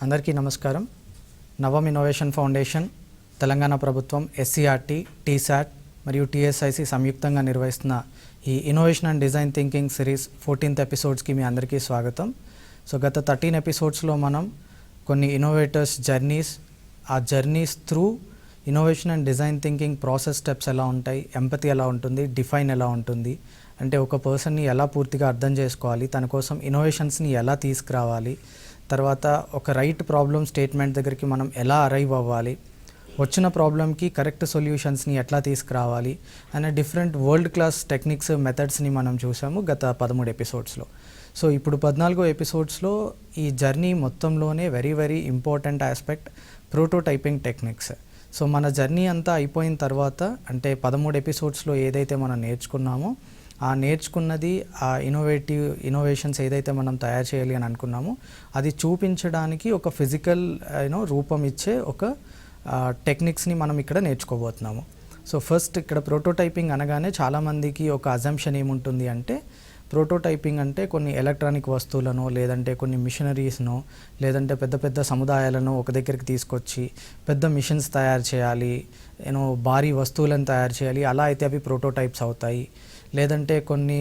అందరికీ నమస్కారం. నవం innovation foundation, Telangana ప్రభుత్వం, ఎస్సీఆర్టీ, టీశాట్ మరియు టీఎస్ఐసి సంయుక్తంగా నిర్వహిస్తున్న ఈ innovation and design thinking series 14th ఎపిసోడ్స్కి మీ అందరికీ స్వాగతం. సో గత 13 ఎపిసోడ్స్లో మనం కొన్ని ఇన్నోవేటర్స్ జర్నీస్, ఆ journeys through innovation and design thinking process steps ఎలా ఉంటాయి, ఎంపతి ఎలా ఉంటుంది, డిఫైన్ ఎలా ఉంటుంది, అంటే ఒక పర్సన్ని ఎలా పూర్తిగా అర్థం చేసుకోవాలి, తన కోసం ఇన్నోవేషన్స్ని ఎలా తీసుకురావాలి, తర్వాత ఒక రైట్ ప్రాబ్లమ్ స్టేట్మెంట్ దగ్గరికి మనం ఎలా అరైవ్ అవ్వాలి, వచ్చిన ప్రాబ్లమ్కి కరెక్ట్ సొల్యూషన్స్ని ఎట్లా తీసుకురావాలి అనే డిఫరెంట్ వరల్డ్ క్లాస్ టెక్నిక్స్, మెథడ్స్ని మనం చూసాము గత 13 ఎపిసోడ్స్లో. సో ఇప్పుడు 14 ఎపిసోడ్స్లో ఈ జర్నీ మొత్తంలోనే very important aspect prototyping techniques. So మన జర్నీ అంతా అయిపోయిన తర్వాత, అంటే 13 ఎపిసోడ్స్లో ఏదైతే మనం నేర్చుకున్నామో ఆ నేర్చుకున్నది, ఆ ఇన్నోవేషన్స్ ఏదైతే మనం తయారు చేయాలి అని అనుకున్నామో అది చూపించడానికి ఒక ఫిజికల్ రూపం ఇచ్చే ఒక టెక్నిక్స్ని మనం ఇక్కడ నేర్చుకోబోతున్నాము. సో ఫస్ట్ ఇక్కడ ప్రోటోటైపింగ్ అనగానే చాలామందికి ఒక అజంప్షన్ ఏముంటుంది అంటే, ప్రోటోటైపింగ్ అంటే కొన్ని ఎలక్ట్రానిక్ వస్తువులను, లేదంటే కొన్ని మిషనరీస్ను, లేదంటే పెద్ద పెద్ద సముదాయాలను ఒక దగ్గరికి తీసుకొచ్చి పెద్ద మిషన్స్ తయారు చేయాలి, భారీ వస్తువులను తయారు చేయాలి, అలా అయితే అవి ప్రోటోటైప్స్ అవుతాయి. లేదంటే కొన్ని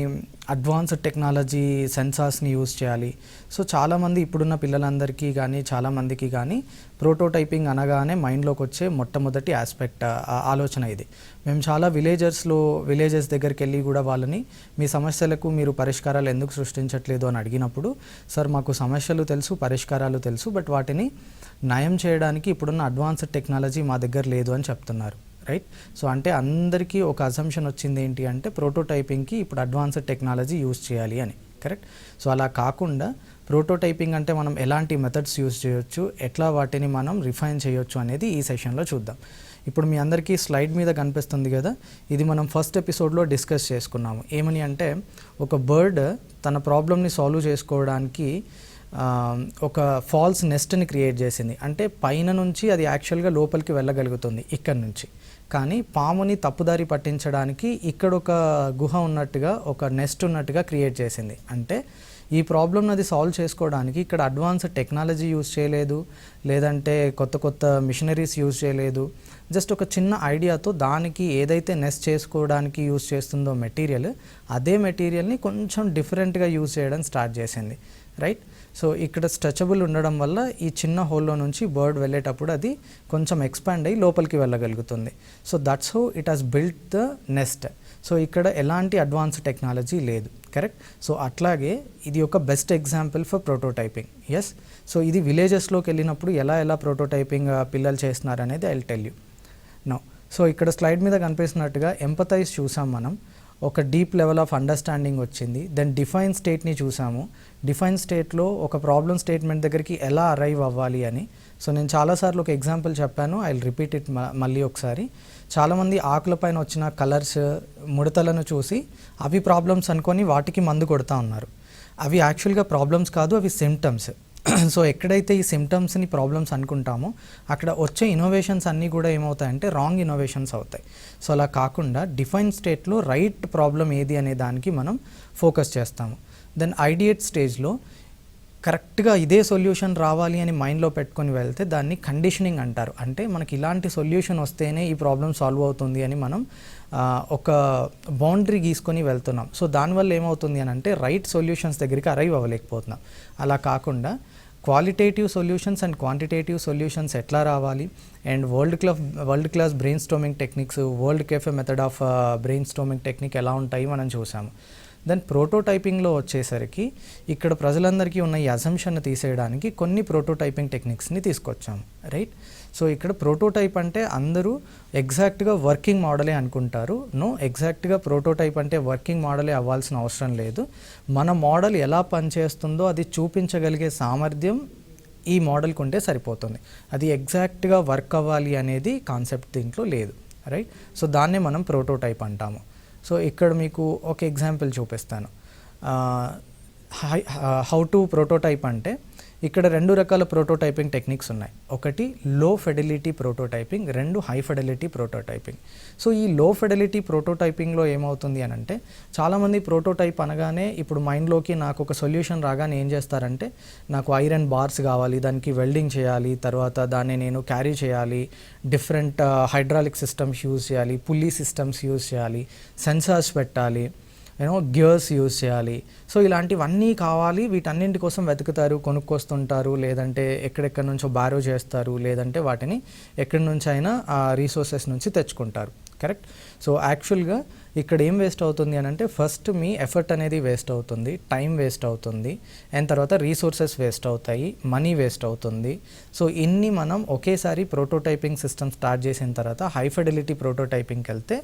అడ్వాన్స్డ్ టెక్నాలజీ సెన్సార్స్ని యూజ్ చేయాలి. సో చాలామంది ఇప్పుడున్న పిల్లలందరికీ కానీ చాలామందికి కానీ ప్రోటోటైపింగ్ అనగానే మైండ్లోకి వచ్చే మొట్టమొదటి ఆస్పెక్ట్ ఆలోచన ఇది. మేము చాలా విలేజెస్ దగ్గరికి వెళ్ళి కూడా వాళ్ళని, మీ సమస్యలకు మీరు పరిష్కారాలు ఎందుకు సృష్టించట్లేదు అని అడిగినప్పుడు, సార్ మాకు సమస్యలు తెలుసు, పరిష్కారాలు తెలుసు, బట్ వాటిని నయం చేయడానికి ఇప్పుడున్న అడ్వాన్స్డ్ టెక్నాలజీ మా దగ్గర లేదు అని చెప్తున్నారు. రైట్. సో అంటే అందరికీ ఒక అజంప్షన్ వచ్చింది ఏంటి అంటే, ప్రోటోటైపింగ్కి ఇప్పుడు అడ్వాన్స్డ్ టెక్నాలజీ యూజ్ చేయాలి అని. కరెక్ట్. సో అలా కాకుండా ప్రోటోటైపింగ్ అంటే మనం ఎలాంటి మెథడ్స్ యూజ్ చేయొచ్చు, ఎట్లా వాటిని మనం రిఫైన్ చేయొచ్చు అనేది ఈ సెషన్లో చూద్దాం. ఇప్పుడు మీ అందరికీ స్లైడ్ మీద కనిపిస్తుంది కదా, ఇది మనం ఫస్ట్ ఎపిసోడ్లో డిస్కస్ చేసుకున్నాము. ఏమని అంటే, ఒక బర్డ్ తన ప్రాబ్లమ్ని సాల్వ్ చేసుకోవడానికి ఒక ఫాల్స్ నెస్ట్ని క్రియేట్ చేసింది. అంటే పైన నుంచి అది యాక్చువల్గా లోపలికి వెళ్ళగలుగుతుంది ఇక్కడ నుంచి, కానీ పాముని తప్పుదారి పట్టించడానికి ఇక్కడ ఒక గుహ ఉన్నట్టుగా, ఒక నెస్ట్ ఉన్నట్టుగా క్రియేట్ చేసింది. అంటే ఈ ప్రాబ్లమ్ని అది సాల్వ్ చేసుకోవడానికి ఇక్కడ అడ్వాన్స్డ్ టెక్నాలజీ యూజ్ చేయలేదు, లేదంటే కొత్త మిషనరీస్ యూజ్ చేయలేదు. జస్ట్ ఒక చిన్న ఐడియాతో దానికి ఏదైతే నెస్ట్ చేసుకోవడానికి యూజ్ చేస్తుందో మెటీరియల్, అదే మెటీరియల్ని కొంచెం డిఫరెంట్గా యూజ్ చేయడం స్టార్ట్ చేసింది. రైట్. సో ఇక్కడ స్ట్రెచబుల్ ఉండడం వల్ల ఈ చిన్న హోల్లో నుంచి బర్డ్ వెళ్ళేటప్పుడు అది కొంచెం ఎక్స్పాండ్ అయ్యి లోపలికి వెళ్ళగలుగుతుంది. So that's how it has built the nest. So ఇక్కడ ఎలాంటి అడ్వాన్స్ టెక్నాలజీ లేదు. కరెక్ట్. సో అట్లాగే ఇది ఒక best example for prototyping. Yes. So ఇది విలేజెస్లోకి వెళ్ళినప్పుడు ఎలా ప్రోటోటైపింగ్ పిల్లలు చేస్తున్నారు అనేది I will tell you now. So ఇక్కడ స్లైడ్ మీద కనిపిస్తున్నట్టుగా ఎంపథైజ్ చూసాం మనం, ఒక డీప్ లెవెల్ ఆఫ్ అండర్స్టాండింగ్ వచ్చింది. దెన్ డిఫైన్ స్టేట్ని చూసాము. డిఫైన్ స్టేట్లో ఒక ప్రాబ్లమ్ స్టేట్మెంట్ దగ్గరికి ఎలా అరైవ్ అవ్వాలి అని. సో నేను చాలాసార్లు ఒక ఎగ్జాంపుల్ చెప్పాను, ఐ విల్ రిపీట్ ఇట్ మళ్ళీ ఒకసారి. చాలామంది ఆకులపైన వచ్చిన కలర్స్, ముడతలను చూసి అవి ప్రాబ్లమ్స్ అనుకొని వాటికి మందు కొడతా ఉన్నారు. అవి యాక్చువల్గా ప్రాబ్లమ్స్ కాదు, అవి సిమ్టమ్స్. సో ఎక్కడైతే ఈ సిమ్టమ్స్ని ప్రాబ్లమ్స్ అనుకుంటామో అక్కడ వచ్చే ఇన్నోవేషన్స్ అన్నీ కూడా ఏమవుతాయంటే రాంగ్ ఇన్నోవేషన్స్ అవుతాయి. సో అలా కాకుండా డిఫైన్ స్టేట్లో రైట్ ప్రాబ్లం ఏది అనే దానికి మనం ఫోకస్ చేస్తాము. దెన్ ఐడియేట్ స్టేజ్లో కరెక్ట్గా ఇదే సొల్యూషన్ రావాలి అని మైండ్లో పెట్టుకొని వెళ్తే దాన్ని కండిషనింగ్ అంటారు. అంటే మనకి ఇలాంటి సొల్యూషన్ వస్తేనే ఈ ప్రాబ్లం సాల్వ్ అవుతుంది అని మనం ఒక బౌండరీ గీసుకొని వెళ్తున్నాం. సో దానివల్ల ఏమవుతుంది అని అంటే రైట్ సొల్యూషన్స్ దగ్గరికి అరైవ్ అవ్వలేకపోతున్నాం. అలా కాకుండా qualitative solutions and quantitative solutions ఎట్లా రావాలి, and world class brain storming techniques, world cafe method of brain storming technique ఎలా ఉంటాయి మనం చూసాము. దెన్ ప్రోటోటైపింగ్లో వచ్చేసరికి ఇక్కడ ప్రజలందరికీ ఉన్న ఈ అజంప్షన్ని తీసేయడానికి కొన్ని ప్రోటోటైపింగ్ టెక్నిక్స్ని తీసుకొచ్చాము. రైట్. సో ఇక్కడ ప్రోటోటైప్ అంటే అందరూ ఎగ్జాక్ట్గా వర్కింగ్ మోడలే అనుకుంటారు. నో, ఎగ్జాక్ట్గా ప్రోటోటైప్ అంటే వర్కింగ్ మోడలే అవ్వాల్సిన అవసరం లేదు. మన మోడల్ ఎలా పనిచేస్తుందో అది చూపించగలిగే సామర్థ్యం ఈ మోడల్కి ఉంటే సరిపోతుంది. అది ఎగ్జాక్ట్గా వర్క్ అవ్వాలి అనేది కాన్సెప్ట్ దీంట్లో లేదు. రైట్. సో దాన్నే మనం ప్రోటోటైప్ అంటాము. సో ఇక్కడ మీకు ఒక ఎగ్జాంపుల్ చూపిస్తాను. హౌ టు ప్రోటోటైప్ అంటే, ఇక్కడ 2 రకాల ప్రోటోటైపింగ్ టెక్నిక్స్ ఉన్నాయి. ఒకటి లో Fidelity prototyping, 2 high Fidelity prototyping. So ఈ లో ఫిడెలిటీ ప్రోటోటైపింగ్లో ఏమవుతుంది అని అంటే, చాలామంది ప్రోటోటైప్ అనగానే ఇప్పుడు మైండ్లోకి నాకు ఒక సొల్యూషన్ రాగానే ఏం చేస్తారంటే, నాకు ఐరన్ బార్స్ కావాలి, దానికి వెల్డింగ్ చేయాలి, తర్వాత దాన్ని నేను క్యారీ చేయాలి, డిఫరెంట్ హైడ్రాలిక్ సిస్టమ్స్ యూజ్ చేయాలి, పుల్లీ సిస్టమ్స్ యూజ్ చేయాలి, సెన్సార్స్ పెట్టాలి, గియర్స్ యూజ్ చేయాలి. సో ఇలాంటివన్నీ కావాలి, వీటన్నింటి కోసం వెతుకుతారు, కొనుక్కొస్తుంటారు, లేదంటే ఎక్కడెక్కడి నుంచో బారో చేస్తారు, లేదంటే వాటిని ఎక్కడి నుంచి అయినా ఆ రీసోర్సెస్ నుంచి తెచ్చుకుంటారు. కరెక్ట్. సో యాక్చువల్గా ఇక్కడ ఏం వేస్ట్ అవుతుంది అని అంటే, ఫస్ట్ మీ ఎఫర్ట్ అనేది వేస్ట్ అవుతుంది, టైం వేస్ట్ అవుతుంది, అండ్ తర్వాత రీసోర్సెస్ వేస్ట్ అవుతాయి, మనీ వేస్ట్ అవుతుంది. సో ఇన్ని మనం ఒకేసారి ప్రోటోటైపింగ్ సిస్టమ్ స్టార్ట్ చేసిన తర్వాత హై ఫిడెలిటీ ప్రోటోటైపింగ్కి వెళ్తే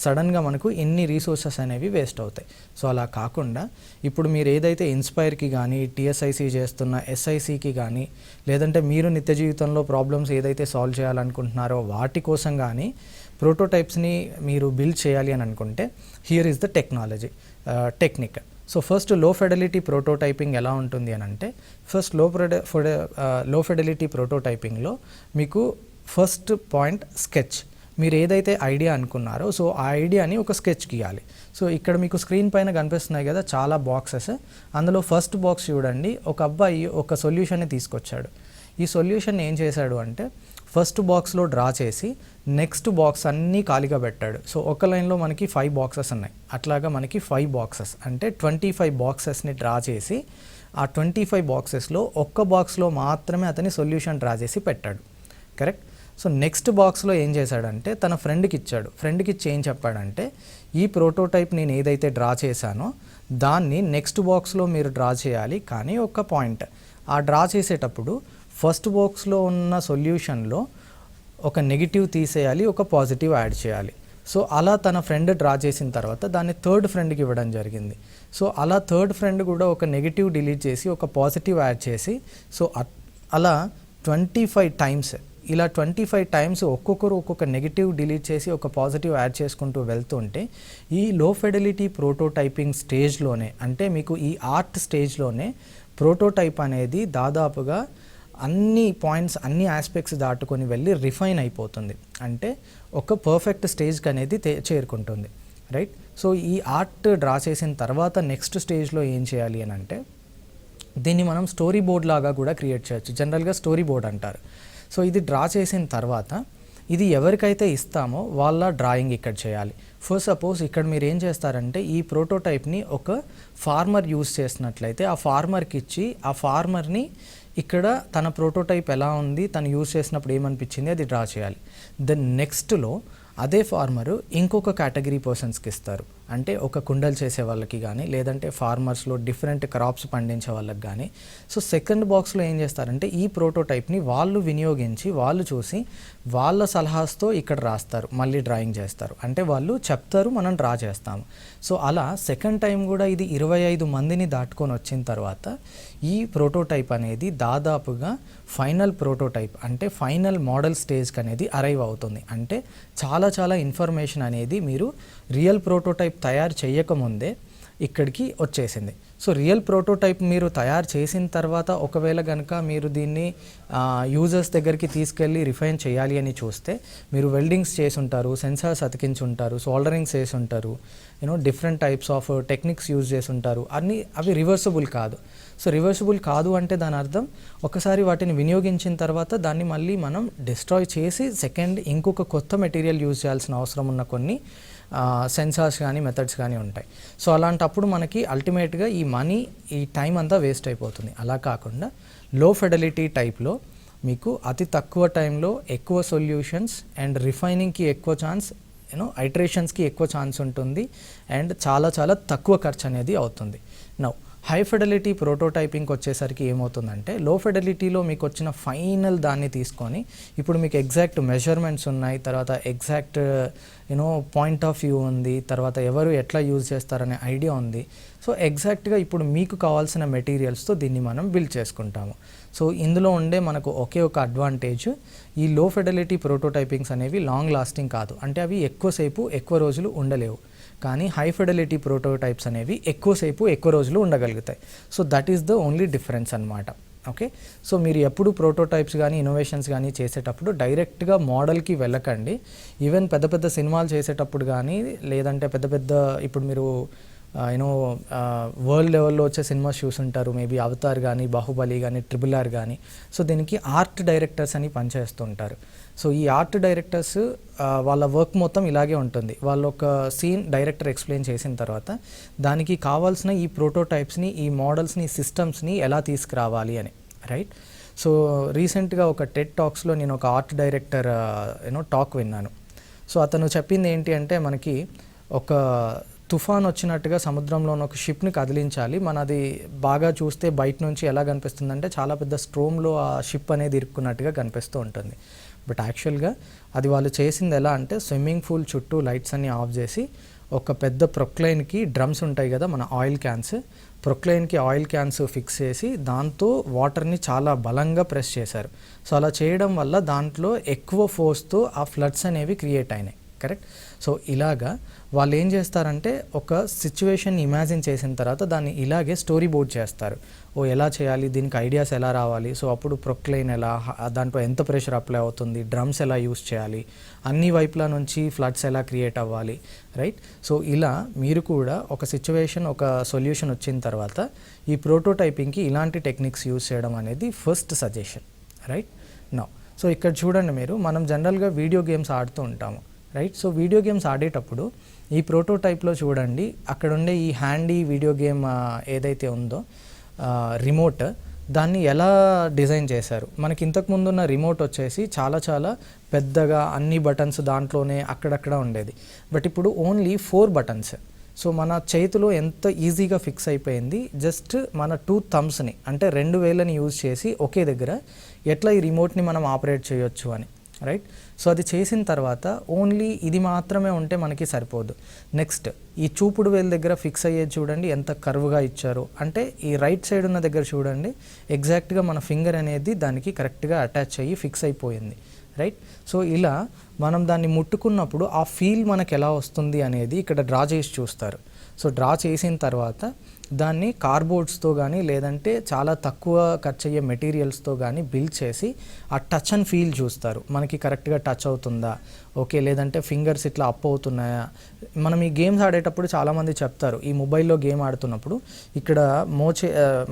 సడన్గా మనకు ఇన్ని రీసోర్సెస్ అనేవి వేస్ట్ అవుతాయి. సో అలా కాకుండా ఇప్పుడు మీరు ఏదైతే ఇన్స్పైర్కి కానీ, టీఎస్ఐసి చేస్తున్న ఎస్ఐసికి కానీ, లేదంటే మీరు నిత్య జీవితంలో ప్రాబ్లమ్స్ ఏదైతే సాల్వ్ చేయాలనుకుంటున్నారో వాటి కోసం కానీ ప్రోటోటైప్స్ని మీరు బిల్డ్ చేయాలి అని అనుకుంటే, here is the technique. So first లో ఫిడెలిటీ ప్రోటోటైపింగ్ ఎలా ఉంటుంది అని అంటే, ఫస్ట్ లో ఫిడెలిటీ ప్రోటోటైపింగ్లో మీకు ఫస్ట్ పాయింట్ స్కెచ్. మీరు ఏదైతే ఐడియా అనుకున్నారో సో ఆ ఐడియాని ఒక స్కెచ్ గీయాలి. సో ఇక్కడ మీకు స్క్రీన్ పైన కనిపిస్తున్నాయి కదా చాలా బాక్సెస్. అందులో ఫస్ట్ బాక్స్ చూడండి, ఒక అబ్బాయి ఒక సొల్యూషన్ని తీసుకొచ్చాడు. ఈ సొల్యూషన్ ఏం చేశాడు అంటే, ఫస్ట్ బాక్స్లో డ్రా చేసి నెక్స్ట్ బాక్స్ అన్నీ ఖాళీగా పెట్టాడు. సో ఒక లైన్లో మనకి 5 బాక్సెస్ ఉన్నాయి, అట్లాగా మనకి 5 బాక్సెస్ అంటే 25 బాక్సెస్ని డ్రా చేసి ఆ 25 బాక్సెస్లో ఒక్క బాక్స్లో మాత్రమే అతని సొల్యూషన్ డ్రా చేసి పెట్టాడు. కరెక్ట్. సో నెక్స్ట్ బాక్స్లో ఏం చేశాడంటే తన ఫ్రెండ్కి ఇచ్చాడు. ఫ్రెండ్కి ఇచ్చి ఏం చెప్పాడంటే, ఈ ప్రోటోటైప్ నేను ఏదైతే డ్రా చేశానో దాన్ని నెక్స్ట్ బాక్స్లో మీరు డ్రా చేయాలి, కానీ ఒక పాయింట్, ఆ డ్రా చేసేటప్పుడు ఫస్ట్ బాక్స్లో ఉన్న సొల్యూషన్లో ఒక నెగిటివ్ తీసేయాలి, ఒక పాజిటివ్ యాడ్ చేయాలి. సో అలా తన ఫ్రెండ్ డ్రా చేసిన తర్వాత దాన్ని థర్డ్ ఫ్రెండ్కి ఇవ్వడం జరిగింది. సో అలా థర్డ్ ఫ్రెండ్ కూడా ఒక నెగిటివ్ డిలీట్ చేసి ఒక పాజిటివ్ యాడ్ చేసి, సో అలా 25 టైమ్స్, ఇలా 25 టైమ్స్ ఒక్కొక్కరు ఒక్కొక్క నెగిటివ్ డిలీట్ చేసి ఒక పాజిటివ్ యాడ్ చేసుకుంటూ వెళ్తుంటే, ఈ లో ఫిడెలిటీ ప్రోటోటైపింగ్ స్టేజ్లోనే, అంటే మీకు ఈ ఆర్ట్ స్టేజ్లోనే ప్రోటోటైప్ అనేది దాదాపుగా అన్ని పాయింట్స్, అన్ని ఆస్పెక్ట్స్ దాటుకొని వెళ్ళి రిఫైన్ అయిపోతుంది. అంటే ఒక పర్ఫెక్ట్ స్టేజ్కి అనేది చేరుకుంటుంది. రైట్. సో ఈ ఆర్ట్ డ్రా చేసిన తర్వాత నెక్స్ట్ స్టేజ్లో ఏం చేయాలి అని అంటే, దీన్ని మనం స్టోరీ బోర్డ్ లాగా కూడా క్రియేట్ చేయొచ్చు. జనరల్గా స్టోరీ బోర్డ్ అంటారు. సో ఇది డ్రా చేసిన తర్వాత ఇది ఎవరికైతే ఇస్తామో వాళ్ళ డ్రాయింగ్ ఇక్కడ చేయాలి. ఫర్ సపోజ్ ఇక్కడ మీరు ఏం చేస్తారంటే, ఈ ప్రోటోటైప్ని ఒక ఫార్మర్ యూజ్ చేసినట్లయితే ఆ ఫార్మర్కి ఇచ్చి, ఆ ఫార్మర్ని ఇక్కడ తన ప్రోటోటైప్ ఎలా ఉంది, తను యూజ్ చేసినప్పుడు ఏమనిపించింది అది డ్రా చేయాలి. దెన్ నెక్స్ట్లో అదే ఫార్మరు ఇంకొక కేటగిరీ పర్సన్స్కి ఇస్తారు. అంటే ఒక కుండలు చేసే వాళ్ళకి కానీ, లేదంటే ఫార్మర్స్లో డిఫరెంట్ క్రాప్స్ పండించే వాళ్ళకి కానీ. సో సెకండ్ బాక్స్లో ఏం చేస్తారంటే, ఈ ప్రోటోటైప్ని వాళ్ళు వినియోగించి, వాళ్ళు చూసి వాళ్ళ సలహాస్తో ఇక్కడ రాస్తారు, మళ్ళీ డ్రాయింగ్ చేస్తారు. అంటే వాళ్ళు చెప్తారు, మనం డ్రా చేస్తాము. సో అలా సెకండ్ టైం కూడా ఇది 25 మందిని దాటుకొని వచ్చిన తర్వాత ఈ ప్రోటోటైప్ అనేది దాదాపుగా ఫైనల్ ప్రోటోటైప్, అంటే ఫైనల్ మోడల్ స్టేజ్కి అనేది అరైవ్ అవుతుంది. అంటే చాలా ఇన్ఫర్మేషన్ అనేది మీరు రియల్ ప్రోటోటైప్ తయారు చేయకముందే ఇక్కడికి వచ్చేసింది. సో రియల్ ప్రోటోటైప్ మీరు తయారు చేసిన తర్వాత ఒకవేళ కనుక మీరు దీన్ని యూజర్స్ దగ్గరికి తీసుకెళ్ళి రిఫైన్ చేయాలి అని చూస్తే, మీరు వెల్డింగ్స్ చేసి ఉంటారు, సెన్సార్స్ అతికించి ఉంటారు, సోల్డరింగ్స్ చేసి ఉంటారు, different types of techniques use చేసి ఉంటారు. అవి రివర్సిబుల్ కాదు. సో రివర్సిబుల్ కాదు అంటే దాని అర్థం, ఒకసారి వాటిని వినియోగించిన తర్వాత దాన్ని మళ్ళీ మనం డిస్ట్రాయ్ చేసి సెకండ్ ఇంకొక కొత్త మెటీరియల్ యూజ్ చేయాల్సిన అవసరం ఉన్న కొన్ని సెన్సార్స్ కానీ మెథడ్స్ కానీ ఉంటాయి. సో అలాంటప్పుడు మనకి అల్టిమేట్గా ఈ మనీ, ఈ టైం అంతా వేస్ట్ అయిపోతుంది. అలా కాకుండా లో ఫిడెలిటీ టైప్లో మీకు అతి తక్కువ టైంలో ఎక్కువ సొల్యూషన్స్ అండ్ రిఫైనింగ్కి ఎక్కువ ఛాన్స్, ఐటరేషన్స్కి ఎక్కువ ఛాన్స్ ఉంటుంది, అండ్ చాలా తక్కువ ఖర్చు అనేది అవుతుంది. నౌ హై ఫిడెలిటీ ప్రోటోటైపింగ్కి వచ్చేసరికి ఏమవుతుందంటే, లో ఫిడెలిటీలో మీకు వచ్చిన ఫైనల్ దాన్ని తీసుకొని ఇప్పుడు మీకు ఎగ్జాక్ట్ మెజర్మెంట్స్ ఉన్నాయి, తర్వాత ఎగ్జాక్ట్ పాయింట్ ఆఫ్ వ్యూ ఉంది, తర్వాత ఎవరు ఎట్లా యూజ్ చేస్తారనే ఐడియా ఉంది. సో ఎగ్జాక్ట్గా ఇప్పుడు మీకు కావాల్సిన మెటీరియల్స్తో దీన్ని మనం బిల్డ్ చేసుకుంటాము. సో ఇందులో ఉండే మనకు ఒకే ఒక అడ్వాంటేజ్, ఈ లో ఫిడెలిటీ ప్రోటోటైపింగ్స్ అనేవి లాంగ్ లాస్టింగ్ కాదు. అంటే అవి ఎక్కువసేపు ఎక్కువ రోజులు ఉండలేవు. కానీ హై ఫిడెలిటీ ప్రోటోటైప్స్ అనేవి ఎక్కువసేపు ఎక్కువ రోజులు ఉండగలుగుతాయి. So that is the only difference అన్నమాట. ఓకే, సో మీరు ఎప్పుడు ప్రోటోటైప్స్ కానీ ఇన్నోవేషన్స్ కానీ చేసేటప్పుడు డైరెక్ట్గా మోడల్కి వెళ్ళకండి. ఈవెన్ పెద్ద పెద్ద సినిమాలు చేసేటప్పుడు కానీ, లేదంటే పెద్ద పెద్ద ఇప్పుడు మీరు యూనో వరల్డ్ లెవెల్లో వచ్చే సినిమాస్ చూసుంటారు, మేబీ అవతార్ కానీ, బాహుబలి కానీ, RRR కానీ. సో దీనికి ఆర్ట్ డైరెక్టర్స్ అని పనిచేస్తుంటారు. సో ఈ ఆర్ట్ డైరెక్టర్స్ వాళ్ళ వర్క్ మొత్తం ఇలాగే ఉంటుంది. వాళ్ళు ఒక సీన్ డైరెక్టర్ ఎక్స్ప్లెయిన్ చేసిన తర్వాత దానికి కావాల్సిన ఈ ప్రోటోటైప్స్ని, ఈ మోడల్స్ని, సిస్టమ్స్ని ఎలా తీసుకురావాలి అని, రైట్. సో రీసెంట్గా ఒక టెడ్ టాక్స్లో నేను ఒక ఆర్ట్ డైరెక్టర్ టాక్ విన్నాను. సో అతను చెప్పింది ఏంటి అంటే, మనకి ఒక తుఫాన్ వచ్చినట్టుగా సముద్రంలో ఒక షిప్ని కదిలించాలి. మనది బాగా చూస్తే బయట నుంచి ఎలా కనిపిస్తుందంటే చాలా పెద్ద స్ట్రోమ్లో ఆ షిప్ అనేది ఇరుక్కున్నట్టుగా కనిపిస్తూ ఉంటుంది. బట్ యాక్చువల్గా అది వాళ్ళు చేసింది ఎలా అంటే, స్విమ్మింగ్ పూల్ చుట్టూ లైట్స్ అన్ని ఆఫ్ చేసి ఒక పెద్ద ప్రొక్లైన్కి డ్రమ్స్ ఉంటాయి కదా మన ఆయిల్ క్యాన్స్, ప్రొక్లైన్కి ఆయిల్ క్యాన్స్ ఫిక్స్ చేసి దాంతో వాటర్ని చాలా బలంగా ప్రెస్ చేశారు. సో అలా చేయడం వల్ల దాంట్లో ఎక్కువ ఫోర్స్తో ఆ ఫ్లడ్స్ అనేవి క్రియేట్ అయినాయి. కరెక్ట్. సో ఇలాగా వాళ్ళు ఏం చేస్తారంటే, ఒక సిచ్యువేషన్ ఇమాజిన్ చేసిన తర్వాత దాన్ని ఇలాగే స్టోరీ బోర్డ్ చేస్తారు. ఎలా చేయాలి, దీనికి ఐడియాస్ ఎలా రావాలి, సో అప్పుడు ప్రొక్లైన్ ఎలా, దాంట్లో ఎంత ప్రెషర్ అప్లై అవుతుంది, డ్రమ్స్ ఎలా యూస్ చేయాలి, అన్ని వైపుల నుంచి ఫ్లడ్స్ ఎలా క్రియేట్ అవ్వాలి, రైట్. సో ఇలా మీరు కూడా ఒక సిచ్యువేషన్, ఒక సొల్యూషన్ వచ్చిన తర్వాత ఈ ప్రోటోటైపింగ్కి ఇలాంటి టెక్నిక్స్ యూస్ చేయడం అనేది first suggestion, right. Now so ఇక్కడ చూడండి, మనం జనరల్గా వీడియో గేమ్స్ ఆడుతూ ఉంటాము, రైట్. సో వీడియో గేమ్స్ ఆడేటప్పుడు ఈ ప్రోటోటైప్లో చూడండి, అక్కడ ఉండే ఈ హ్యాండీ వీడియో గేమ్ ఏదైతే ఉందో రిమోట్, దాన్ని ఎలా డిజైన్ చేశారు. మనకి ఇంతకుముందు ఉన్న రిమోట్ వచ్చేసి చాలా చాలా పెద్దగా అన్ని బటన్స్ దాంట్లోనే అక్కడక్కడ ఉండేది. బట్ ఇప్పుడు ఓన్లీ 4 బటన్స్. సో మన చేతిలో ఎంత ఈజీగా ఫిక్స్ అయిపోయింది. జస్ట్ మన 2 థంబ్స్ని అంటే 2 వేళ్ళని యూజ్ చేసి ఒకే దగ్గర ఎట్లా ఈ రిమోట్ని మనం ఆపరేట్ చేయొచ్చు అని, రైట్. సో అది చేసిన తర్వాత ఓన్లీ ఇది మాత్రమే ఉంటే మనకి సరిపోదు. నెక్స్ట్ ఈ చూపుడు వేలు దగ్గర ఫిక్స్ అయ్యేది చూడండి ఎంత కర్వ్గా ఇచ్చారో, అంటే ఈ రైట్ సైడ్ ఉన్న దగ్గర చూడండి ఎగ్జాక్ట్గా మన ఫింగర్ అనేది దానికి కరెక్ట్గా అటాచ్ అయ్యి ఫిక్స్ అయిపోయింది, రైట్. సో ఇలా మనం దాన్ని ముట్టుకున్నప్పుడు ఆ ఫీల్ మనకు ఎలా వస్తుంది అనేది ఇక్కడ డ్రా చేసి చూస్తారు. సో డ్రా చేసిన తర్వాత దాన్ని కార్డ్బోర్డ్స్తో కానీ, లేదంటే చాలా తక్కువ ఖర్చు అయ్యే మెటీరియల్స్తో కానీ బిల్డ్ చేసి ఆ టచ్ అండ్ ఫీల్ చూస్తారు. మనకి కరెక్ట్గా టచ్ అవుతుందా, ఓకే, లేదంటే ఫింగర్స్ ఇట్లా అప్ అవుతున్నాయా. మనం ఈ గేమ్స్ ఆడేటప్పుడు చాలామంది చెప్తారు, ఈ మొబైల్లో గేమ్ ఆడుతున్నప్పుడు ఇక్కడ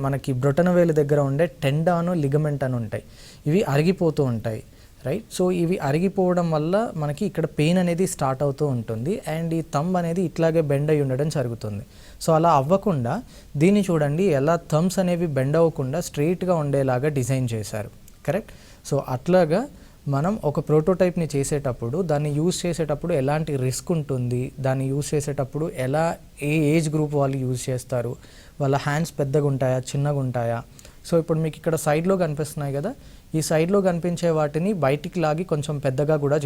మనకి బ్రొటనవేలు దగ్గర ఉండే టెండాను, లిగమెంట్ అని ఉంటాయి, ఇవి అరిగిపోతూ ఉంటాయి, రైట్. సో ఇవి అరిగిపోవడం వల్ల మనకి ఇక్కడ పెయిన్ అనేది స్టార్ట్ అవుతూ ఉంటుంది, అండ్ ఈ థంబ్ అనేది ఇట్లాగే బెండ్ అయి ఉండడం జరుగుతుంది. సో అలా అవ్వకుండా దీన్ని చూడండి ఎలా థంబ్స్ అనేవి బెండ్ అవ్వకుండా స్ట్రెయిట్గా ఉండేలాగా డిజైన్ చేశారు, కరెక్ట్. సో అట్లాగా మనం ఒక ప్రోటోటైప్ని చేసేటప్పుడు, దాన్ని యూజ్ చేసేటప్పుడు ఎలాంటి రిస్క్ ఉంటుంది, దాన్ని యూజ్ చేసేటప్పుడు ఎలా, ఏ ఏజ్ గ్రూప్ వాళ్ళు యూజ్ చేస్తారు, వాళ్ళ హ్యాండ్స్ పెద్దగా ఉంటాయా, చిన్నగా ఉంటాయా. సో ఇప్పుడు మీకు ఇక్కడ సైడ్లో కనిపిస్తున్నాయి కదా, ఈ సైడ్లో కనిపించే వాటిని బయటికి లాగి కొంచెం పెద్దగా కూడా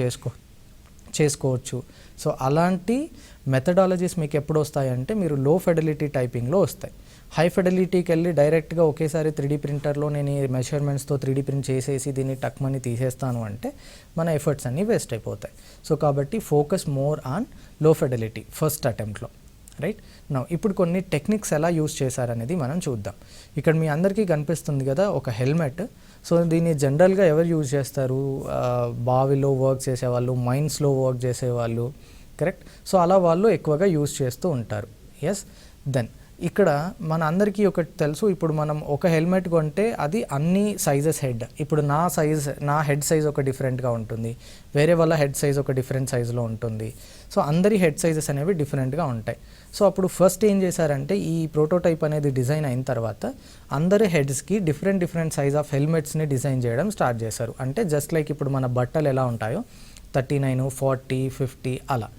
చేసుకోవచ్చు. సో అలాంటి మెథడాలజీస్ మీకు ఎప్పుడు వస్తాయంటే మీరు లో ఫెడలిటీ టైపింగ్లో వస్తాయి. హై ఫెడలిటీకి వెళ్ళి డైరెక్ట్గా ఒకేసారి 3D ప్రింటర్లో నేను ఈ మెజర్మెంట్స్తో 3D ప్రింట్ చేసేసి దీన్ని టక్మని తీసేస్తాను అంటే మన ఎఫర్ట్స్ అన్నీ వేస్ట్ అయిపోతాయి. సో కాబట్టి ఫోకస్ మోర్ ఆన్ లో ఫెడలిటీ ఫస్ట్ అటెంప్ట్లో, రైట్. నౌ ఇప్పుడు కొన్ని టెక్నిక్స్ ఎలా యూస్ చేశారనేది మనం చూద్దాం. ఇక్కడ మీ అందరికీ కనిపిస్తుంది కదా ఒక హెల్మెట్. సో దీన్ని జనరల్గా ఎవరు యూజ్ చేస్తారు, బావిలో వర్క్ చేసేవాళ్ళు, మైన్స్లో వర్క్ చేసేవాళ్ళు, కరెక్ట్. సో అలా వాళ్ళు ఎక్కువగా యూజ్ చేస్తూ ఉంటారు. ఎస్. దెన్ ఇక్కడ మన అందరికీ ఒకటి తెలుసు, ఇప్పుడు మనం ఒక హెల్మెట్ కొంటే అది అన్ని సైజెస్ హెడ్, ఇప్పుడు నా హెడ్ సైజ్ ఒక డిఫరెంట్గా ఉంటుంది, వేరే వాళ్ళ హెడ్ సైజ్ ఒక డిఫరెంట్ సైజులో ఉంటుంది. సో అందరి హెడ్ సైజెస్ అనేవి డిఫరెంట్గా ఉంటాయి. సో అప్పుడు ఫస్ట్ ఏం చేశారంటే, ఈ ప్రోటోటైప్ అనేది డిజైన్ అయిన తర్వాత అందరి హెడ్స్కి డిఫరెంట్ సైజ్ ఆఫ్ హెల్మెట్స్ని డిజైన్ చేయడం స్టార్ట్ చేశారు. అంటే జస్ట్ లైక్ ఇప్పుడు మన బట్టలు ఎలా ఉంటాయో 39, 40, 50 అలా.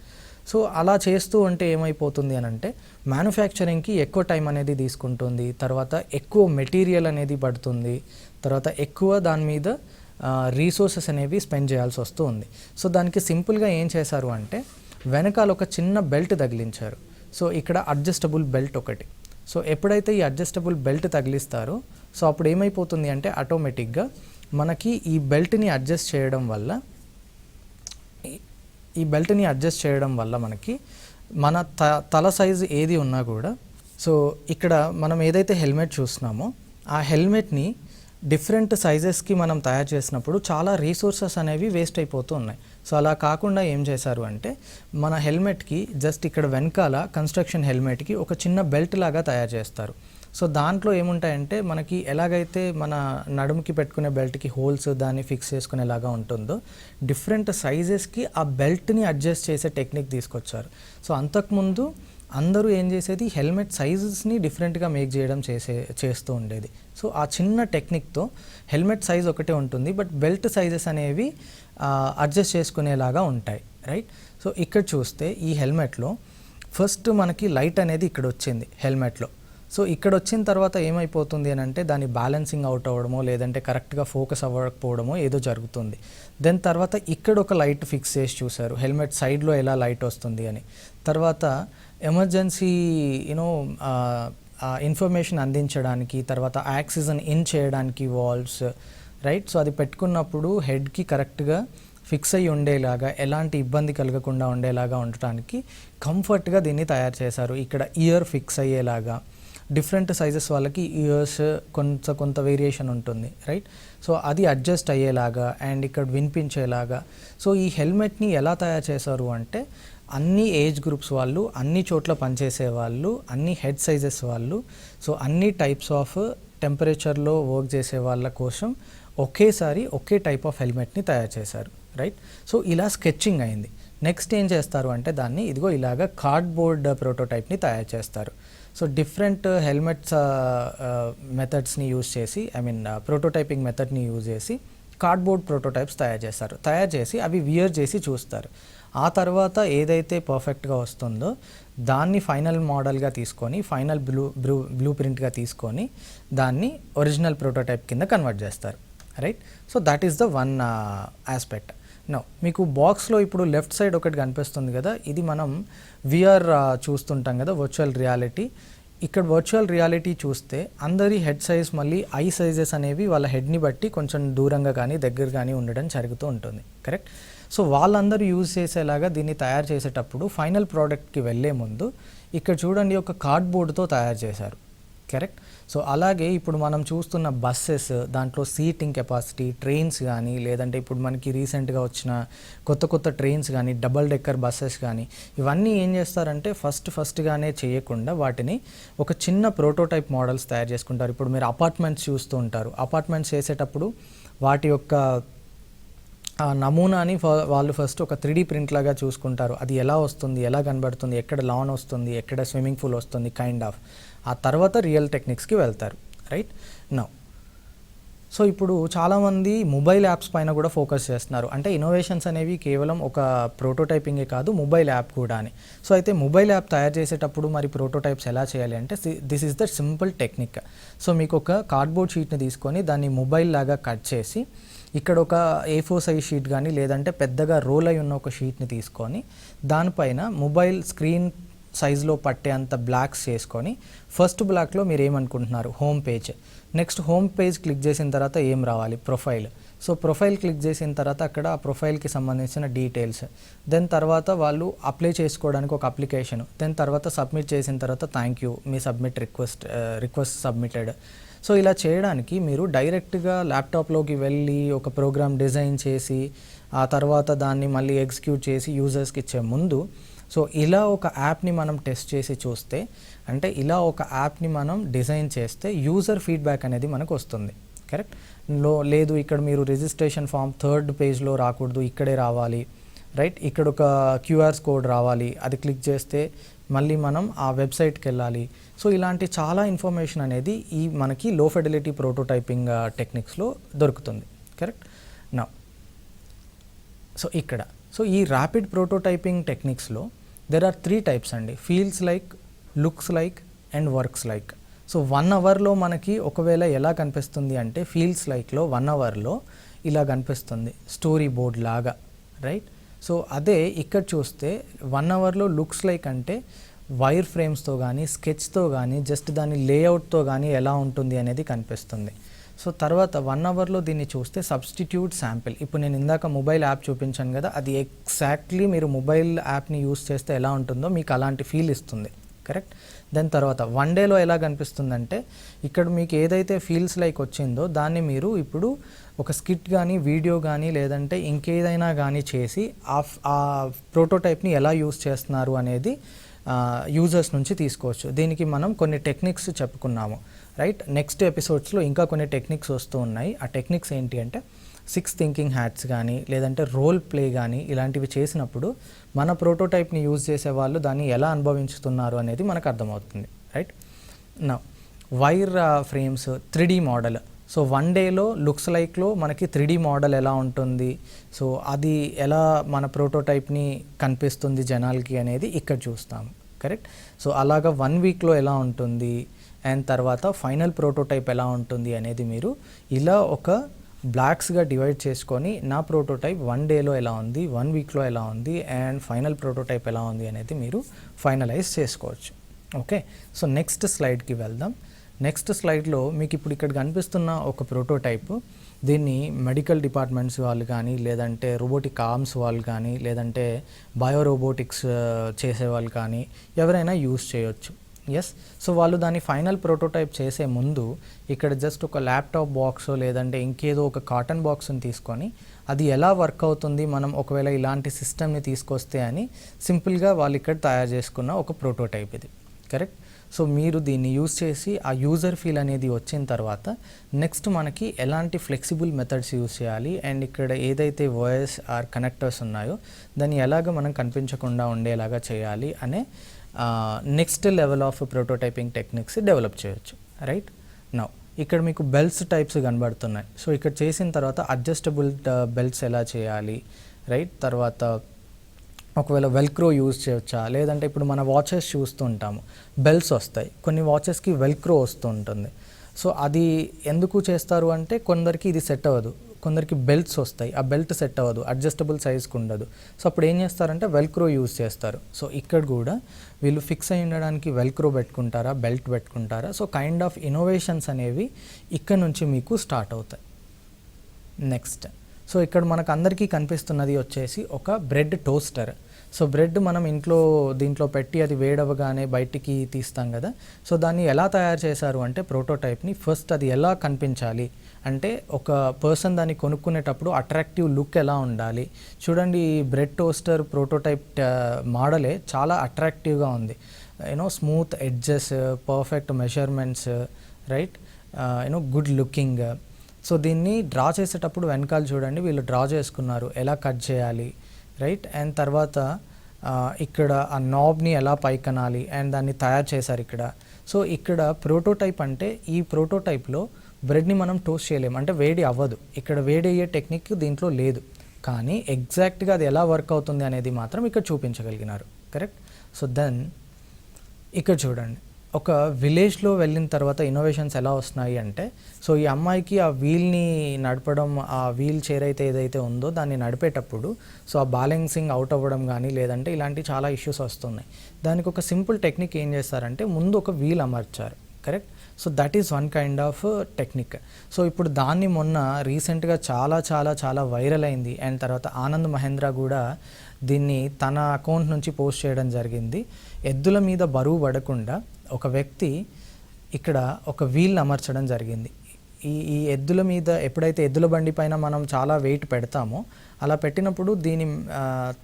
సో అలా చేస్తూ ఉంటే ఏమైపోతుంది అని అంటే, మ్యానుఫ్యాక్చరింగ్కి ఎక్కువ టైం అనేది తీసుకుంటుంది, తర్వాత ఎక్కువ మెటీరియల్ అనేది పడుతుంది, తర్వాత ఎక్కువ దాని మీద రీసోర్సెస్ అనేవి స్పెండ్ చేయాల్సి వస్తూ ఉంది. సో దానికి సింపుల్గా ఏం చేశారు అంటే, వెనకాల ఒక చిన్న బెల్ట్ తగిలించారు. సో ఇక్కడ అడ్జస్టబుల్ బెల్ట్ ఒకటి. సో ఎప్పుడైతే ఈ అడ్జస్టబుల్ బెల్ట్ తగిలిస్తారో, సో అప్పుడు ఏమైపోతుంది అంటే ఆటోమేటిక్గా మనకి ఈ బెల్ట్ని అడ్జస్ట్ చేయడం వల్ల మనకి మన తల సైజు ఏది ఉన్నా కూడా, సో ఇక్కడ మనం ఏదైతే హెల్మెట్ చూస్తున్నామో ఆ హెల్మెట్ని డిఫరెంట్ సైజెస్కి మనం తయారు చేసినప్పుడు చాలా రీసోర్సెస్ అనేవి వేస్ట్ అయిపోతూ ఉన్నాయి. సో అలా కాకుండా ఏం చేశారు అంటే మన హెల్మెట్కి జస్ట్ ఇక్కడ వెనకాల కన్స్ట్రక్షన్ హెల్మెట్కి ఒక చిన్న బెల్ట్ లాగా తయారు చేస్తారు. సో దాంట్లో ఏముంటాయంటే మనకి ఎలాగైతే మన నడుముకి పెట్టుకునే బెల్ట్కి హోల్స్ దాన్ని ఫిక్స్ చేసుకునేలాగా ఉంటుందో డిఫరెంట్ సైజెస్కి ఆ బెల్ట్ని అడ్జస్ట్ చేసే టెక్నిక్ తీసుకొచ్చారు. సో అంతకుముందు అందరూ ఏం చేసేది హెల్మెట్ సైజెస్ని డిఫరెంట్గా మేక్ చేయడం చేస్తూ ఉండేది. సో ఆ చిన్న టెక్నిక్తో హెల్మెట్ సైజ్ ఒకటే ఉంటుంది, బట్ బెల్ట్ సైజెస్ అనేవి అడ్జస్ట్ చేసుకునేలాగా ఉంటాయి, రైట్. సో ఇక్కడ చూస్తే ఈ హెల్మెట్లో ఫస్ట్ మనకి లైట్ అనేది ఇక్కడ వచ్చింది హెల్మెట్లో. సో ఇక్కడ వచ్చిన తర్వాత ఏమైపోతుంది అని అంటే దాని బ్యాలెన్సింగ్ అవుట్ అవ్వడమో లేదంటే కరెక్ట్గా ఫోకస్ అవ్వకపోవడమో ఏదో జరుగుతుంది. దెన్ తర్వాత ఇక్కడ ఒక లైట్ ఫిక్స్ చేసి చూశారు హెల్మెట్ సైడ్లో ఎలా లైట్ వస్తుంది అని. తర్వాత ఎమర్జెన్సీ ఇన్ఫర్మేషన్ అందించడానికి, తర్వాత ఆక్సిజన్ ఇన్ చేయడానికి వాల్వ్స్, రైట్. సో అది పెట్టుకున్నప్పుడు హెడ్కి కరెక్ట్గా ఫిక్స్ అయ్యి ఉండేలాగా, ఎలాంటి ఇబ్బంది కలగకుండా ఉండేలాగా ఉండటానికి కంఫర్ట్గా దీన్ని తయారు చేశారు. ఇక్కడ ఇయర్ ఫిక్స్ అయ్యేలాగా, డిఫరెంట్ సైజెస్ వాళ్ళకి ఇయర్స్ కొంత వేరియేషన్ ఉంటుంది, రైట్. సో అది అడ్జస్ట్ అయ్యేలాగా అండ్ ఇక్కడ వినిపించేలాగా. సో ఈ హెల్మెట్ని ఎలా తయారు చేశారు అంటే అన్ని ఏజ్ గ్రూప్స్ వాళ్ళు, అన్ని చోట్ల పనిచేసే వాళ్ళు, అన్ని హెడ్ సైజెస్ వాళ్ళు, సో అన్ని టైప్స్ ఆఫ్ టెంపరేచర్లో వర్క్ చేసే వాళ్ళ కోసం ఒకేసారి ఒకే టైప్ ఆఫ్ హెల్మెట్ని తయారు చేశారు, రైట్. సో ఇలా స్కెచ్చింగ్ అయింది. నెక్స్ట్ ఏం చేస్తారు అంటే దాన్ని ఇదిగో ఇలాగ కార్డ్బోర్డ్ ప్రోటోటైప్ని తయారు చేస్తారు. సో డిఫరెంట్ హెల్మెట్స్ మెథడ్స్ని యూజ్ చేసి, ప్రోటోటైపింగ్ మెథడ్ని యూజ్ చేసి కార్డ్బోర్డ్ ప్రోటోటైప్స్ తయారు చేసి అవి వియర్ చేసి చూస్తారు. ఆ తర్వాత ఏదైతే పర్ఫెక్ట్గా వస్తుందో దాన్ని ఫైనల్ మోడల్గా తీసుకొని, ఫైనల్ బ్లూ ప్రింట్గా తీసుకొని దాన్ని ఒరిజినల్ ప్రోటోటైప్ కింద కన్వర్ట్ చేస్తారు, right. So that is the one aspect. No మీకు బాక్స్లో ఇప్పుడు లెఫ్ట్ సైడ్ ఒకటి కనిపిస్తుంది కదా, ఇది మనం విఆర్ చూస్తుంటాం కదా, వర్చువల్ రియాలిటీ. ఇక్కడ వర్చువల్ రియాలిటీ చూస్తే అందరి హెడ్ సైజ్ మళ్ళీ ఐ సైజెస్ అనేవి వాళ్ళ హెడ్ని బట్టి కొంచెం దూరంగా కానీ దగ్గర కానీ ఉండడం జరుగుతూ ఉంటుంది, కరెక్ట్. సో వాళ్ళందరూ యూజ్ చేసేలాగా దీన్ని తయారు చేసేటప్పుడు ఫైనల్ ప్రోడక్ట్కి వెళ్ళే ముందు ఇక్కడ చూడండి ఒక కార్డ్బోర్డ్తో తయారు చేశారు, కరెక్ట్. సో అలాగే ఇప్పుడు మనం చూస్తున్న బస్సెస్, దాంట్లో సీటింగ్ కెపాసిటీ, ట్రైన్స్ కానీ లేదంటే ఇప్పుడు మనకి రీసెంట్గా వచ్చిన కొత్త ట్రైన్స్ కానీ, డబల్ డెక్కర్ బస్సెస్ కానీ, ఇవన్నీ ఏం చేస్తారంటే ఫస్ట్గానే చేయకుండా వాటిని ఒక చిన్న ప్రోటోటైప్ మోడల్స్ తయారు చేసుకుంటారు. ఇప్పుడు మీరు అపార్ట్మెంట్స్ చూస్తూ ఉంటారు, అపార్ట్మెంట్స్ చేసేటప్పుడు వాటి యొక్క నమూనాని వాళ్ళు ఫస్ట్ ఒక 3D ప్రింట్ లాగా చూసుకుంటారు. అది ఎలా వస్తుంది, ఎలా కనబడుతుంది, ఎక్కడ లాన్ వస్తుంది, ఎక్కడ స్విమ్మింగ్ పూల్ వస్తుంది, కైండ్ ఆఫ్. ఆ తర్వాత రియల్ టెక్నిక్స్కి వెళ్తారు, రైట్. నౌ సో ఇప్పుడు చాలామంది మొబైల్ యాప్స్ పైన కూడా ఫోకస్ చేస్తున్నారు. అంటే ఇన్నోవేషన్స్ అనేవి కేవలం ఒక ప్రోటోటైపింగే కాదు, మొబైల్ యాప్ కూడా అని. సో అయితే మొబైల్ యాప్ తయారు చేసేటప్పుడు మరి ప్రోటోటైప్స్ ఎలా చేయాలి అంటే this is the simple technique. So మీకు ఒక కార్డ్బోర్డ్ షీట్ని తీసుకొని దాన్ని మొబైల్ లాగా కట్ చేసి ఇక్కడ ఒక A4 సైజ్ షీట్ కానీ లేదంటే పెద్దగా రోల్ అయి ఉన్న ఒక షీట్ని తీసుకొని దానిపైన మొబైల్ స్క్రీన్ సైజులో పట్టే అంత బ్లాక్స్ చేసుకొని, ఫస్ట్ బ్లాక్లో మీరు ఏమనుకుంటున్నారు, home page. Next home page click చేసిన తర్వాత ఏం రావాలి, ప్రొఫైల్. సో ప్రొఫైల్ క్లిక్ చేసిన తర్వాత అక్కడ ఆ ప్రొఫైల్కి సంబంధించిన డీటెయిల్స్, దెన్ తర్వాత వాళ్ళు అప్లై చేసుకోవడానికి ఒక అప్లికేషన్, దెన్ తర్వాత సబ్మిట్ చేసిన తర్వాత thank you, me request submitted. So ఇలా చేయడానికి మీరు డైరెక్ట్గా ల్యాప్టాప్లోకి వెళ్ళి ఒక ప్రోగ్రామ్ డిజైన్ చేసి ఆ తర్వాత దాన్ని మళ్ళీ ఎగ్జిక్యూట్ చేసి యూజర్స్కి ఇచ్చే ముందు, సో ఇలా ఒక యాప్ని మనం టెస్ట్ చేసి చూస్తే, అంటే ఇలా ఒక యాప్ని మనం డిజైన్ చేస్తే యూజర్ ఫీడ్బ్యాక్ అనేది మనకు వస్తుంది, కరెక్ట్. లేదు ఇక్కడ మీరు రిజిస్ట్రేషన్ ఫామ్ 3rd పేజ్లో రాకూడదు, ఇక్కడే రావాలి, రైట్. ఇక్కడ ఒక క్యూఆర్ కోడ్ రావాలి, అది క్లిక్ చేస్తే మళ్ళీ మనం ఆ వెబ్సైట్కి వెళ్ళాలి. సో ఇలాంటి చాలా ఇన్ఫర్మేషన్ అనేది ఈ మనకి లో ఫిడెలిటీ ప్రోటోటైపింగ్ టెక్నిక్స్లో దొరుకుతుంది, కరెక్ట్. నా సో ఇక్కడ ఈ ర్యాపిడ్ ప్రోటోటైపింగ్ టెక్నిక్స్లో దెర్ ఆర్ 3 టైప్స్ అండి. Feels like, looks like and works like. So 1 అవర్లో మనకి ఒకవేళ ఎలా కనిపిస్తుంది అంటే ఫీల్స్ లైక్లో 1 అవర్లో ఇలా కనిపిస్తుంది స్టోరీ బోర్డ్ లాగా, రైట్. సో అదే ఇక్కడ చూస్తే 1 అవర్లో లుక్స్ లైక్ అంటే వైర్ ఫ్రేమ్స్తో కానీ స్కెచ్తో కానీ జస్ట్ దాని లేఅవుట్తో కానీ ఎలా ఉంటుంది అనేది కనిపిస్తుంది. సో తర్వాత 1 అవర్లో దీన్ని చూస్తే సబ్స్టిట్యూట్ శాంపిల్. ఇప్పుడు నేను ఇందాక మొబైల్ యాప్ చూపించాను కదా, అది ఎగ్జాక్ట్లీ మీరు మొబైల్ యాప్ని యూస్ చేస్తే ఎలా ఉంటుందో మీకు అలాంటి ఫీల్ ఇస్తుంది, కరెక్ట్. దాని తర్వాత 1 డేలో ఎలా కనిపిస్తుందంటే ఇక్కడ మీకు ఏదైతే ఫీల్స్ లైక్ వచ్చిందో దాన్ని మీరు ఇప్పుడు ఒక స్కిట్ కానీ వీడియో కానీ లేదంటే ఇంకేదైనా కానీ చేసి ఆ ప్రోటోటైప్ని ఎలా యూస్ చేస్తున్నారు అనేది యూజర్స్ నుంచి తీసుకోవచ్చు. దీనికి మనం కొన్ని టెక్నిక్స్ చెప్పుకున్నాము, రైట్. నెక్స్ట్ ఎపిసోడ్స్లో ఇంకా కొన్ని టెక్నిక్స్ వస్తూ ఉన్నాయి. ఆ టెక్నిక్స్ ఏంటి అంటే 6 థింకింగ్ హ్యాట్స్ కానీ లేదంటే రోల్ ప్లే కానీ ఇలాంటివి చేసినప్పుడు మన ప్రోటోటైప్ని యూజ్ చేసే వాళ్ళు దాన్ని ఎలా అనుభవించుతున్నారు అనేది మనకు అర్థమవుతుంది, రైట్. నా wire frames 3D model. So 1 డేలో లుక్స్ లైక్లో మనకి 3D మోడల్ ఎలా ఉంటుంది, సో అది ఎలా మన ప్రోటోటైప్ని కనిపిస్తుంది జనాలకి అనేది ఇక్కడ చూస్తాము, కరెక్ట్. సో అలాగా 1 వీక్లో ఎలా ఉంటుంది అండ్ తర్వాత ఫైనల్ ప్రోటోటైప్ ఎలా ఉంటుంది అనేది మీరు ఇలా ఒక బ్లాక్స్గా డివైడ్ చేసుకొని నా ప్రోటోటైప్ 1 డేలో ఎలా ఉంది, 1 వీక్లో ఎలా ఉంది అండ్ ఫైనల్ ప్రోటోటైప్ ఎలా ఉంది అనేది మీరు ఫైనలైజ్ చేసుకోవచ్చు. ఓకే, సో నెక్స్ట్ స్లైడ్కి వెళ్దాం. నెక్స్ట్ స్లైడ్లో మీకు ఇప్పుడు ఇక్కడ కనిపిస్తున్న ఒక ప్రోటోటైప్, దీన్ని మెడికల్ డిపార్ట్మెంట్స్ వాళ్ళు కానీ లేదంటే రోబోటిక్ ఆర్మ్స్ వాళ్ళు కానీ లేదంటే బయోరోబోటిక్స్ చేసేవాళ్ళు కానీ ఎవరైనా యూస్ చేయొచ్చు. ఎస్, సో వాళ్ళు దాన్ని ఫైనల్ ప్రోటోటైప్ చేసే ముందు ఇక్కడ జస్ట్ ఒక ల్యాప్టాప్ బాక్స్ లేదంటే ఇంకేదో ఒక కాటన్ బాక్స్ని తీసుకొని అది ఎలా వర్క్ అవుతుంది మనం ఒకవేళ ఇలాంటి సిస్టమ్ని తీసుకొస్తే అని సింపుల్గా వాళ్ళు ఇక్కడ తయారు చేసుకున్న ఒక ప్రోటోటైప్ ఇది, కరెక్ట్. సో మీరు దీన్ని యూజ్ చేసి ఆ యూజర్ ఫీల్ అనేది వచ్చిన తర్వాత నెక్స్ట్ మనకి ఎలాంటి ఫ్లెక్సిబుల్ మెథడ్స్ యూజ్ చేయాలి అండ్ ఇక్కడ ఏదైతే వాయిస్ ఆర్ కనెక్టర్స్ ఉన్నాయో దాన్ని ఎలాగ మనం కనిపించకుండా ఉండేలాగా చేయాలి అనే next level of prototyping techniques develop చేయొచ్చు, రైట్. నౌ ఇక్కడ మీకు బెల్ట్స్ టైప్స్ కనబడుతున్నాయి. సో ఇక్కడ చేసిన తర్వాత అడ్జస్టబుల్ బెల్ట్స్ ఎలా చేయాలి, రైట్. తర్వాత ఒకవేళ వెల్క్రో యూజ్ చేయొచ్చా, లేదంటే ఇప్పుడు మన వాచెస్ చూస్తూ ఉంటాము బెల్ట్స్ వస్తాయి, కొన్ని వాచెస్కి వెల్క్రో వస్తూ ఉంటుంది. సో అది ఎందుకు చేస్తారు అంటే కొందరికి ఇది సెట్ అవ్వదు, కొందరికి బెల్ట్స్ వస్తాయి, ఆ బెల్ట్ సెట్ అవ్వదు, అడ్జస్టబుల్ సైజ్కి ఉండదు. సో అప్పుడు ఏం చేస్తారంటే వెల్క్రో యూజ్ చేస్తారు. సో ఇక్కడ కూడా వీళ్ళు ఫిక్స్ అయి ఉండడానికి వెల్క్రో పెట్టుకుంటారా, బెల్ట్ పెట్టుకుంటారా. సో కైండ్ ఆఫ్ ఇన్నోవేషన్స్ అనేవి ఇక్కడ నుంచి మీకు స్టార్ట్ అవుతాయి. నెక్స్ట్, సో ఇక్కడ మనకు అందరికీ కనిపిస్తున్నది వచ్చేసి ఒక బ్రెడ్ టోస్టర్. సో బ్రెడ్ మనం దీంట్లో పెట్టి అది వేడవగానే బయటికి తీస్తాం కదా. సో దాన్ని ఎలా తయారు చేశారు అంటే ప్రోటోటైప్ని ఫస్ట్ అది ఎలా కనిపించాలి అంటే ఒక పర్సన్ దాన్ని కొనుక్కునేటప్పుడు అట్రాక్టివ్ లుక్ ఎలా ఉండాలి. చూడండి, ఈ బ్రెడ్ టోస్టర్ ప్రోటోటైప్ మోడలే చాలా అట్రాక్టివ్గా ఉంది. Smooth edges, perfect measurements, right, good looking. So దీన్ని డ్రా చేసేటప్పుడు వెనకాల చూడండి వీళ్ళు డ్రా చేసుకున్నారు ఎలా కట్ చేయాలి, రైట్. అండ్ తర్వాత ఇక్కడ ఆ నాబ్ని ఎలా పైకనాలి అండ్ దాన్ని తయారు చేశారు ఇక్కడ. సో ఇక్కడ ప్రోటోటైప్ అంటే ఈ ప్రోటోటైప్లో బ్రెడ్ని మనం టోస్ట్ చేయలేము, అంటే వేడి అవ్వదు. ఇక్కడ వేడి అయ్యే టెక్నిక్ దీంట్లో లేదు, కానీ ఎగ్జాక్ట్గా అది ఎలా వర్క్ అవుతుంది అనేది మాత్రం ఇక్కడ చూపించగలిగినారు, కరెక్ట్. సో దెన్ ఇక్కడ చూడండి, ఒక విలేజ్లో వెళ్ళిన తర్వాత ఇన్నోవేషన్స్ ఎలా వస్తున్నాయి అంటే, సో ఈ అమ్మాయికి ఆ వీల్ని నడపడం, ఆ వీల్ చైర్ అయితే ఏదైతే ఉందో దాన్ని నడిపేటప్పుడు సో ఆ బ్యాలెన్సింగ్ అవుట్ అవ్వడం కానీ లేదంటే ఇలాంటి చాలా ఇష్యూస్ వస్తున్నాయి. దానికి ఒక సింపుల్ టెక్నిక్ ఏం చేస్తారంటే ముందు ఒక వీల్ అమర్చారు, correct. So that is one kind of technique. So ఇప్పుడు దాన్ని మొన్న రీసెంట్గా చాలా చాలా చాలా వైరల్ అయింది అండ్ తర్వాత ఆనంద్ మహేంద్ర కూడా దీన్ని తన అకౌంట్ నుంచి పోస్ట్ చేయడం జరిగింది. ఎద్దుల మీద బరువు పడకుండా ఒక వ్యక్తి ఇక్కడ ఒక వీల్ అమర్చడం జరిగింది. ఈ ఎద్దుల మీద ఎప్పుడైతే ఎద్దుల బండి పైన మనం చాలా వెయిట్ పెడతామో అలా పెట్టినప్పుడు దీని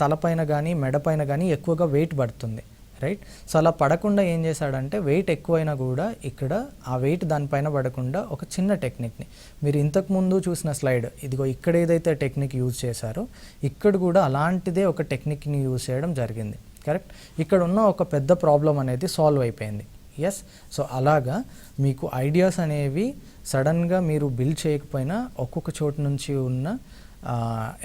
తలపైన కానీ మెడపైన కానీ ఎక్కువగా వెయిట్ పడుతుంది, రైట్. సో అలా పడకుండా ఏం చేశాడంటే వెయిట్ ఎక్కువైనా కూడా ఇక్కడ ఆ వెయిట్ దానిపైన పడకుండా ఒక చిన్న టెక్నిక్ని మీరు ఇంతకుముందు చూసిన స్లైడ్ ఇదిగో ఇక్కడ ఏదైతే టెక్నిక్ యూజ్ చేశారో ఇక్కడ కూడా అలాంటిదే ఒక టెక్నిక్ని యూజ్ చేయడం జరిగింది, కరెక్ట్. ఇక్కడ ఉన్న ఒక పెద్ద ప్రాబ్లం అనేది సాల్వ్ అయిపోయింది. ఎస్, సో అలాగా మీకు ఐడియాస్ అనేవి సడన్గా మీరు బిల్డ్ చేయకపోయినా ఒక్కొక్క చోటు నుంచి ఉన్న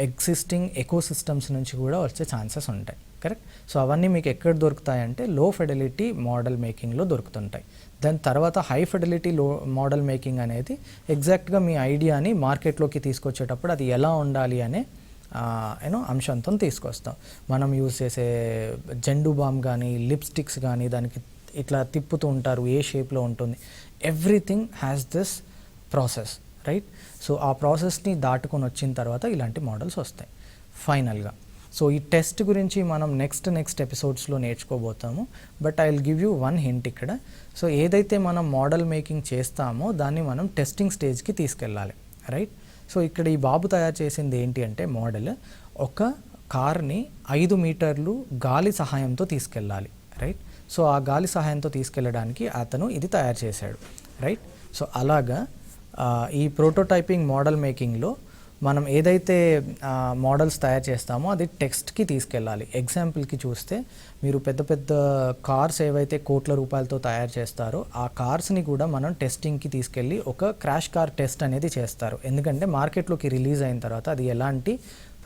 ఎగ్జిస్టింగ్ ఎకోసిస్టమ్స్ నుంచి కూడా వచ్చే ఛాన్సెస్ ఉంటాయి, కరెక్ట్. సో అవన్నీ మీకు ఎక్కడ దొరుకుతాయంటే లో ఫిడెలిటీ మోడల్ మేకింగ్లో దొరుకుతుంటాయి. దాని తర్వాత హై ఫిడెలిటీ మోడల్ మేకింగ్ అనేది ఎగ్జాక్ట్గా మీ ఐడియాని మార్కెట్లోకి తీసుకొచ్చేటప్పుడు అది ఎలా ఉండాలి అనే అంశంతో తీసుకొస్తాం. మనం యూజ్ చేసే జెండు బామ్ కానీ లిప్స్టిక్స్ కానీ దానికి ఇట్లా తిప్పుతూ ఉంటారు, ఏ షేప్లో ఉంటుంది, everything has this process, right. So ఆ ప్రాసెస్ని దాటుకొని వచ్చిన తర్వాత ఇలాంటి మోడల్స్ వస్తాయి ఫైనల్గా. సో ఈ టెస్ట్ గురించి మనం నెక్స్ట్ ఎపిసోడ్స్లో నేర్చుకోబోతాము. But I will give you one hint ఇక్కడ. సో ఏదైతే మనం మోడల్ మేకింగ్ చేస్తామో దాన్ని మనం టెస్టింగ్ స్టేజ్కి తీసుకెళ్ళాలి, రైట్? సో ఇక్కడ ఈ బాబు తయారు చేసింది ఏంటి అంటే మోడల్, ఒక కార్ని 5 మీటర్లు గాలి సహాయంతో తీసుకెళ్ళాలి, రైట్? సో ఆ గాలి సహాయంతో తీసుకెళ్ళడానికి అతను ఇది తయారు చేశాడు, రైట్? సో అలాగా ఈ ప్రోటోటైపింగ్ మోడల్ మేకింగ్లో మనం ఏదైతే మోడల్స్ తయారు చేస్తామో అది టెక్స్ట్కి తీసుకెళ్ళాలి. ఎగ్జాంపుల్కి చూస్తే మీరు పెద్ద పెద్ద కార్స్ ఏవైతే కోట్ల రూపాయలతో తయారు చేస్తారో ఆ కార్స్ని కూడా మనం టెస్టింగ్కి తీసుకెళ్ళి ఒక క్రాష్ కార్ టెస్ట్ అనేది చేస్తారు. ఎందుకంటే మార్కెట్లోకి రిలీజ్ అయిన తర్వాత అది ఎలాంటి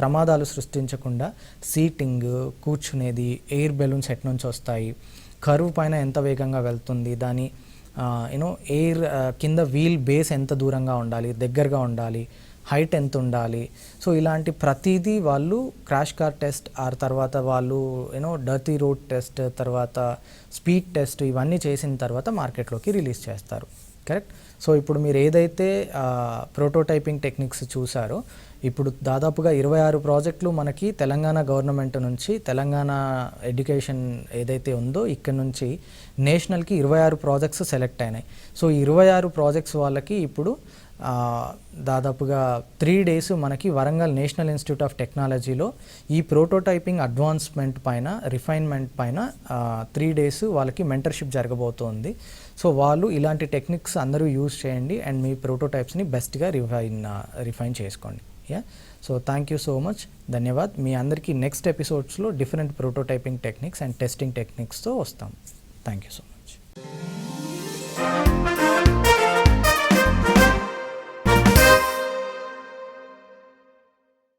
ప్రమాదాలు సృష్టించకుండా సీటింగ్, కూర్చునేది, ఎయిర్ బెలూన్స్ ఎట్ నుంచి వస్తాయి, కర్వ్ పైన ఎంత వేగంగా వెళ్తుంది, దాని ఎయిర్ కింద వీల్ బేస్ ఎంత దూరంగా ఉండాలి, దగ్గరగా ఉండాలి, హైట్ ఎంత ఉండాలి. సో ఇలాంటి ప్రతిదీ వాళ్ళు క్రాష్ కార్ టెస్ట్ తర్వాత వాళ్ళు డర్టీ రోడ్ టెస్ట్, తర్వాత స్పీడ్ టెస్ట్, ఇవన్నీ చేసిన తర్వాత మార్కెట్లోకి రిలీజ్ చేస్తారు, కరెక్ట్? సో ఇప్పుడు మీరు ఏదైతే ప్రోటోటైపింగ్ టెక్నిక్స్ చూసారో ఇప్పుడు దాదాపుగా 26 ప్రాజెక్టులు మనకి తెలంగాణ గవర్నమెంట్ నుంచి, తెలంగాణ ఎడ్యుకేషన్ ఏదైతే ఉందో ఇక్కడ నుంచి నేషనల్కి 26 ప్రాజెక్ట్స్ సెలెక్ట్ అయినాయి. సో 26 ప్రాజెక్ట్స్ వాళ్ళకి ఇప్పుడు దాదాపుగా 3 days మనకి వరంగల్ నేషనల్ ఇన్స్టిట్యూట్ ఆఫ్ టెక్నాలజీలో ఈ ప్రోటోటైపింగ్ అడ్వాన్స్మెంట్ పైన, రిఫైన్మెంట్ పైన 3 days వాళ్ళకి మెంటర్షిప్ జరగబోతోంది. సో వాళ్ళు ఇలాంటి టెక్నిక్స్ అందరూ యూజ్ చేయండి అండ్ మీ ప్రోటోటైప్స్ని బెస్ట్గా రిఫైన్ చేసుకోండి. So thank you so much, ధన్యవాద్. మీ అందరికీ నెక్స్ట్ ఎపిసోడ్స్లో different prototyping techniques and testing టెక్నిక్స్తో వస్తాం. Thank you so much.